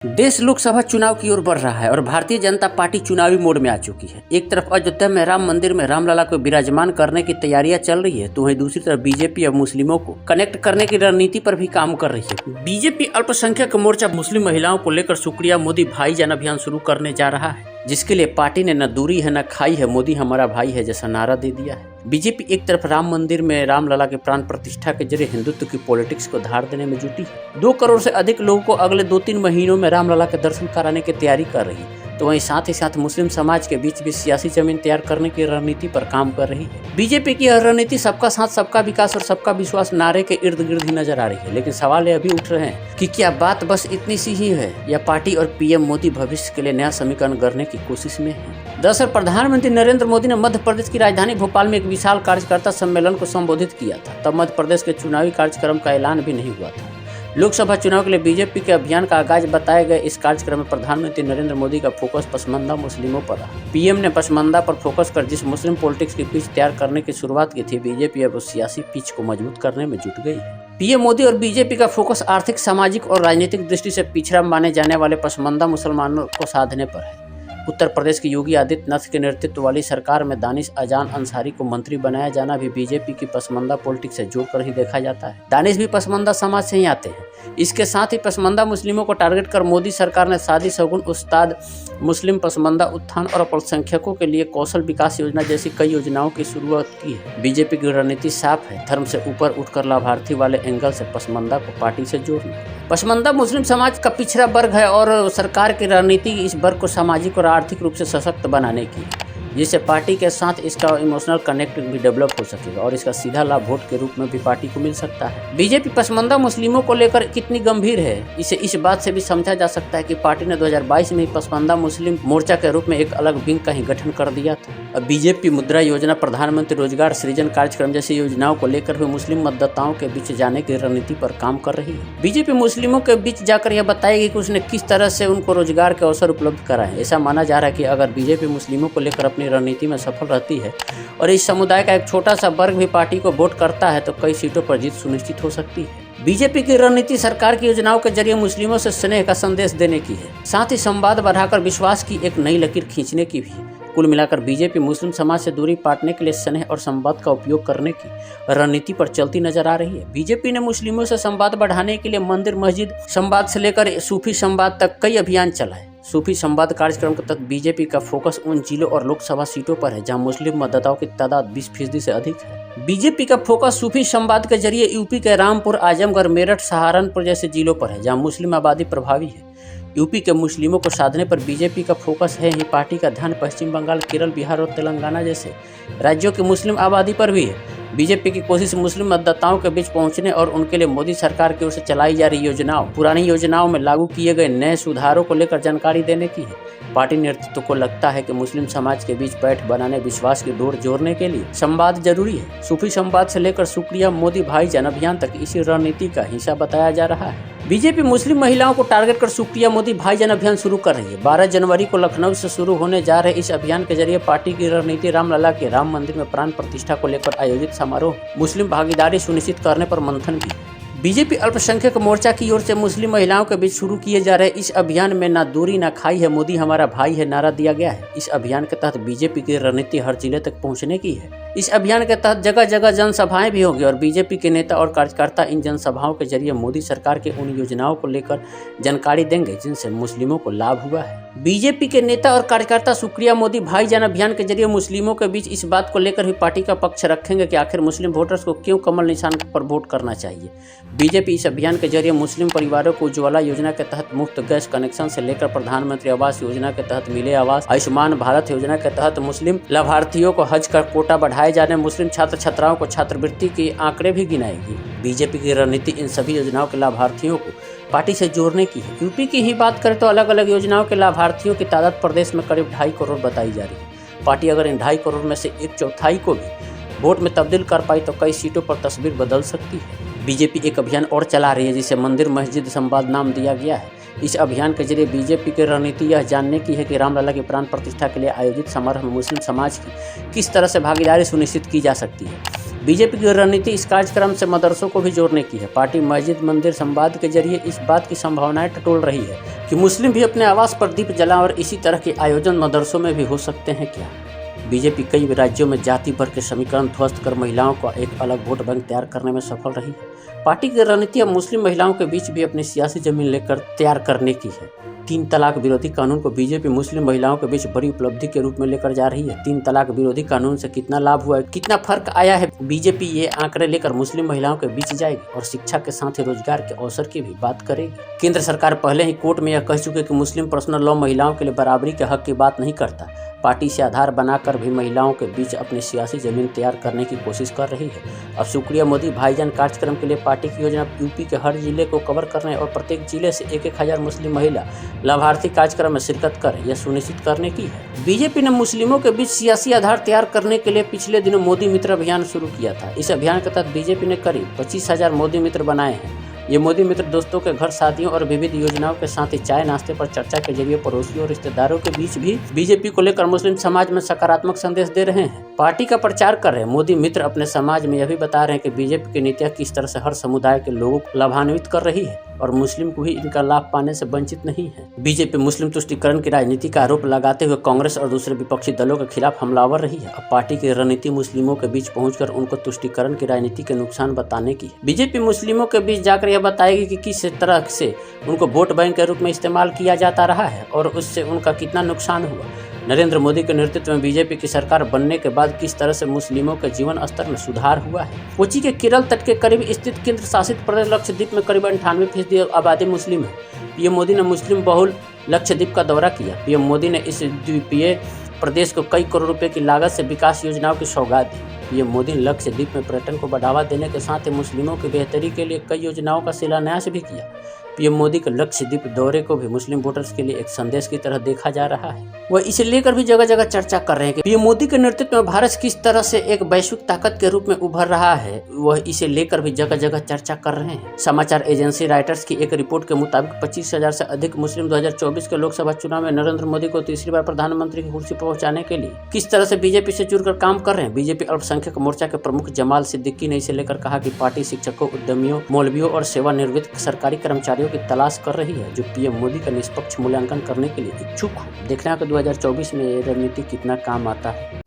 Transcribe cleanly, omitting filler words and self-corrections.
देश लोकसभा चुनाव की ओर बढ़ रहा है और भारतीय जनता पार्टी चुनावी मोड में आ चुकी है। एक तरफ अयोध्या में राम मंदिर में रामलला को विराजमान करने की तैयारियां चल रही है, तो वहीं दूसरी तरफ बीजेपी अब मुस्लिमों को कनेक्ट करने की रणनीति पर भी काम कर रही है। बीजेपी अल्पसंख्यक मोर्चा मुस्लिम महिलाओं को लेकर शुक्रिया मोदी भाईजान अभियान शुरू करने जा रहा है, जिसके लिए पार्टी ने न दूरी है न खाई है, मोदी हमारा भाई है जैसा नारा दे दिया है। बीजेपी एक तरफ राम मंदिर में रामलला के प्राण प्रतिष्ठा के जरिए हिंदुत्व की पॉलिटिक्स को धार देने में जुटी है। 2 करोड़ से अधिक लोगों को अगले 2-3 महीनों में रामलला के दर्शन कराने की तैयारी कर रही है, तो वहीं साथ ही साथ मुस्लिम समाज के बीच भी सियासी जमीन तैयार करने की रणनीति पर काम कर रही है। बीजेपी की यह रणनीति सबका साथ, सबका विकास और सबका विश्वास नारे के इर्द गिर्द ही नजर आ रही है। लेकिन सवाल ये अभी उठ रहे हैं कि क्या बात बस इतनी सी ही है या पार्टी और पीएम मोदी भविष्य के लिए नया समीकरण गढ़ने की कोशिश में है। दरअसल प्रधानमंत्री नरेंद्र मोदी ने मध्य प्रदेश की राजधानी भोपाल में एक विशाल कार्यकर्ता सम्मेलन को संबोधित किया था। तब मध्य प्रदेश के चुनावी कार्यक्रम का ऐलान भी नहीं हुआ था। लोकसभा चुनाव के लिए बीजेपी के अभियान का आगाज बताए गए इस कार्यक्रम में प्रधानमंत्री नरेंद्र मोदी का फोकस पसमानदा मुस्लिमों पर रहा। पीएम ने पसमानदा पर फोकस कर जिस मुस्लिम पॉलिटिक्स की पिच तैयार करने की शुरुआत की थी, बीजेपी अब उस सियासी पिच को मजबूत करने में जुट गई है। पीएम मोदी और बीजेपी का फोकस आर्थिक, सामाजिक और राजनीतिक दृष्टि से पिछड़ा माने जाने वाले पसमानदा मुसलमानों को साधने पर है। उत्तर प्रदेश की योगी आदित्यनाथ के नेतृत्व वाली सरकार में दानिश अजान अंसारी को मंत्री बनाया जाना भी बीजेपी की पसमानदा पॉलिटिक्स से जोड़कर ही देखा जाता है। दानिश भी पसमानदा समाज से ही आते हैं। इसके साथ ही पसमानदा मुस्लिमों को टारगेट कर मोदी सरकार ने शादी शगुन, उस्ताद, मुस्लिम पसमानदा उत्थान और अल्पसंख्यकों के लिए कौशल विकास योजना जैसी कई योजनाओं की शुरुआत की है। बीजेपी की रणनीति साफ है, धर्म से ऊपर उठकर लाभार्थी वाले एंगल से पसमानदा को पार्टी से जोड़ना। पसमानदा मुस्लिम समाज का पिछड़ा वर्ग है और सरकार की रणनीति इस वर्ग को सामाजिक और आर्थिक रूप से सशक्त बनाने की है, जिससे पार्टी के साथ इसका इमोशनल कनेक्ट भी डेवलप हो सकेगा और इसका सीधा लाभ वोट के रूप में भी पार्टी को मिल सकता है। बीजेपी पसमानदा मुस्लिमों को लेकर कितनी गंभीर है, इसे इस बात से भी समझा जा सकता है कि पार्टी ने 2022 में पसमानदा मुस्लिम मोर्चा के रूप में एक अलग विंग का ही गठन कर दिया था। अब बीजेपी मुद्रा योजना, प्रधानमंत्री रोजगार सृजन कार्यक्रम जैसी योजनाओं को लेकर भी मुस्लिम मतदाताओं के बीच जाने की रणनीति पर काम कर रही है। बीजेपी मुस्लिमों के बीच जाकर यह बताएगी कि उसने किस तरह से उनको रोजगार के अवसर उपलब्ध कराए। ऐसा माना जा रहा है कि अगर बीजेपी मुस्लिमों को लेकर अपनी रणनीति में सफल रहती है और इस समुदाय का एक छोटा सा वर्ग भी पार्टी को वोट करता है, तो कई सीटों पर जीत सुनिश्चित हो सकती है। बीजेपी की रणनीति सरकार की योजनाओं के जरिए मुस्लिमों से स्नेह का संदेश देने की है, साथ ही संवाद बढ़ाकर विश्वास की एक नई लकीर खींचने की भी। कुल मिलाकर बीजेपी मुस्लिम समाज से दूरी पाटने के लिए स्नेह और संवाद का उपयोग करने की रणनीति पर चलती नजर आ रही है। बीजेपी ने मुस्लिमों से संवाद बढ़ाने के लिए मंदिर मस्जिद संवाद से लेकर सूफी संवाद तक कई अभियान चलाए। सूफी संवाद कार्यक्रम के तहत बीजेपी का फोकस उन जिलों और लोकसभा सीटों पर है जहां मुस्लिम मतदाताओं की तादाद 20% से अधिक है। बीजेपी का फोकस सूफी संवाद के जरिए यूपी के रामपुर, आजमगढ़, मेरठ, सहारनपुर जैसे जिलों पर है जहां मुस्लिम आबादी प्रभावी है। यूपी के मुस्लिमों को साधने पर बीजेपी का फोकस है ही पार्टी का ध्यान पश्चिम बंगाल, केरल, बिहार और तेलंगाना जैसे राज्यों की मुस्लिम आबादी पर भी है। बीजेपी की कोशिश मुस्लिम मतदाताओं के बीच पहुंचने और उनके लिए मोदी सरकार की ओर से चलाई जा रही योजनाओं, पुरानी योजनाओं में लागू किए गए नए सुधारों को लेकर जानकारी देने की है। पार्टी नेतृत्व को लगता है कि मुस्लिम समाज के बीच पैठ बनाने, विश्वास की डोर जोड़ने के लिए संवाद जरूरी है। सूफी संवाद से लेकर शुक्रिया मोदी भाईजान अभियान तक इसी रणनीति का हिस्सा बताया जा रहा है। बीजेपी मुस्लिम महिलाओं को टारगेट कर शुक्रिया मोदी भाईजान अभियान शुरू कर रही है। 12 जनवरी को लखनऊ से शुरू होने जा रहे इस अभियान के जरिए पार्टी की रणनीति रामलला के राम मंदिर में प्राण प्रतिष्ठा को लेकर आयोजित समारोह मुस्लिम भागीदारी सुनिश्चित करने पर मंथन की। बीजेपी अल्पसंख्यक मोर्चा की ओर से मुस्लिम महिलाओं के बीच शुरू किए जा रहे इस अभियान में ना दूरी ना खाई है, मोदी हमारा भाई है नारा दिया गया है। इस अभियान के तहत बीजेपी की रणनीति हर जिले तक पहुंचने की है। इस अभियान के तहत जगह जगह जनसभाएं भी होंगी और बीजेपी के नेता और कार्यकर्ता इन जनसभाओं के जरिए मोदी सरकार के उन योजनाओं को लेकर जानकारी देंगे जिनसे मुस्लिमों को लाभ हुआ है। बीजेपी के नेता और कार्यकर्ता शुक्रिया मोदी भाईजान अभियान के जरिए मुस्लिमों के बीच इस बात को लेकर भी पार्टी का पक्ष रखेंगे कि आखिर मुस्लिम वोटर्स को क्यों कमल निशान पर वोट करना चाहिए। बीजेपी इस अभियान के जरिए मुस्लिम परिवारों को उज्ज्वला योजना के तहत मुफ्त गैस कनेक्शन से लेकर प्रधानमंत्री आवास योजना के तहत मिले आवास, आयुष्मान भारत योजना के तहत मुस्लिम लाभार्थियों को हज का कोटा बढ़ाए जाने, मुस्लिम छात्र छात्राओं को छात्रवृत्ति के आंकड़े भी गिनाएगी। बीजेपी की रणनीति इन सभी योजनाओं के लाभार्थियों को पार्टी से जोड़ने की है। यूपी की ही बात करें तो अलग अलग योजनाओं के लाभार्थियों की तादाद प्रदेश में करीब 2.5 करोड़ बताई जा रही है। पार्टी अगर इन 2.5 करोड़ में से 1/4 को भी वोट में तब्दील कर पाई तो कई सीटों पर तस्वीर बदल सकती है। बीजेपी एक अभियान और चला रही है जिसे मंदिर मस्जिद संवाद नाम दिया गया है। इस अभियान के जरिए बीजेपी की रणनीति यह जानने की है कि रामलला की प्राण प्रतिष्ठा के लिए आयोजित समारोह में मुस्लिम समाज की किस तरह से भागीदारी सुनिश्चित की जा सकती है। बीजेपी की रणनीति इस कार्यक्रम से मदरसों को भी जोड़ने की है। पार्टी मस्जिद मंदिर संवाद के जरिए इस बात की संभावनाएं टटोल रही है कि मुस्लिम भी अपने आवास पर दीप जलाएं और इसी तरह के आयोजन मदरसों में भी हो सकते हैं क्या। बीजेपी कई राज्यों में जाति भर के समीकरण ध्वस्त कर महिलाओं का एक अलग वोट बैंक तैयार करने में सफल रही है। पार्टी की रणनीति अब मुस्लिम महिलाओं के बीच भी अपनी सियासी जमीन लेकर तैयार करने की है। 3 तलाक विरोधी कानून को बीजेपी मुस्लिम महिलाओं के बीच बड़ी उपलब्धि के रूप में लेकर जा रही है। 3 तलाक विरोधी कानून से कितना लाभ हुआ है, कितना फर्क आया है, बीजेपी ये आंकड़े लेकर मुस्लिम महिलाओं के बीच जाएगी और शिक्षा के साथ ही रोजगार के अवसर की भी बात करेगी। केंद्र सरकार पहले ही कोर्ट में यह कह चुकी है कि मुस्लिम पर्सनल लॉ महिलाओं के लिए बराबरी के हक की बात नहीं करता। पार्टी से आधार बनाकर भी महिलाओं के बीच अपनी सियासी जमीन तैयार करने की कोशिश कर रही है। अब शुक्रिया मोदी भाईजान कार्यक्रम के लिए पार्टी की योजना यूपी के हर जिले को कवर करने और प्रत्येक जिले से 1-1 हजार मुस्लिम महिला लाभार्थी कार्यक्रम में शिरकत कर यह सुनिश्चित करने की है। बीजेपी ने मुस्लिमों के बीच सियासी आधार तैयार करने के लिए पिछले दिनों मोदी मित्र अभियान शुरू किया था। इस अभियान के तहत बीजेपी ने करीब 25,000 मोदी मित्र बनाए हैं। ये मोदी मित्र दोस्तों के घर, शादियों और विविध योजनाओं के साथ ही चाय नाश्ते पर चर्चा के जरिए पड़ोसियों और रिश्तेदारों के बीच भी बीजेपी को लेकर मुस्लिम समाज में सकारात्मक संदेश दे रहे हैं, पार्टी का प्रचार कर रहे हैं। मोदी मित्र अपने समाज में यह भी बता रहे हैं कि बीजेपी की नीतियां किस तरह से हर समुदाय के लोगों को लाभान्वित कर रही है और मुस्लिम को भी इनका लाभ पाने से वंचित नहीं है। बीजेपी मुस्लिम तुष्टीकरण की राजनीति का आरोप लगाते हुए कांग्रेस और दूसरे विपक्षी दलों के खिलाफ हमलावर रही है। अब पार्टी की रणनीति मुस्लिमों के बीच पहुंचकर उनको तुष्टीकरण की राजनीति के नुकसान बताने की है। बीजेपी मुस्लिमों के बीच जाकर यह बताएगी कि किस तरह से उनको वोट बैंक के रूप में इस्तेमाल किया जाता रहा है और उससे उनका कितना नुकसान हुआ। नरेंद्र मोदी के नेतृत्व में बीजेपी की सरकार बनने के बाद किस तरह से मुस्लिमों के जीवन स्तर में सुधार हुआ है। कोची के केरल तट के करीब स्थित केंद्र शासित प्रदेश लक्षद्वीप में करीब 98% आबादी मुस्लिम है। पीएम मोदी ने मुस्लिम बहुल लक्षद्वीप का दौरा किया। पीएम मोदी ने इस द्वीपीय प्रदेश को कई करोड़ रुपए की लागत से विकास योजनाओं की सौगात दी। पीएम मोदी ने लक्षद्वीप में पर्यटन को बढ़ावा देने के साथ ही मुस्लिमों की बेहतरी के लिए कई योजनाओं का शिलान्यास भी किया। पीएम मोदी के लक्षद्वीप दौरे को भी मुस्लिम वोटर्स के लिए एक संदेश की तरह देखा जा रहा है। वह इसे लेकर भी जगह जगह चर्चा कर रहे हैं कि पीएम मोदी के नेतृत्व में भारत किस तरह से एक वैश्विक ताकत के रूप में उभर रहा है। वह इसे लेकर भी जगह जगह चर्चा कर रहे हैं। समाचार एजेंसी राइटर्स की एक रिपोर्ट के मुताबिक 25,000 से अधिक मुस्लिम 2024 के लोकसभा चुनाव में नरेंद्र मोदी को तीसरी बार प्रधानमंत्री की कुर्सी पर पहुंचाने के लिए किस तरह से बीजेपी से जुड़कर काम कर रहे हैं। बीजेपी अल्पसंख्यक मोर्चा के प्रमुख जमाल सिद्दीकी ने इसे लेकर कहा कि पार्टी शिक्षकों, उद्यमियों, मौलवियों और सेवानिवृत्त सरकारी कर्मचारियों की तलाश कर रही है जो पीएम मोदी का निष्पक्ष मूल्यांकन करने के लिए इच्छुक हो। देखना है कि 2024 में ये रणनीति कितना काम आता है।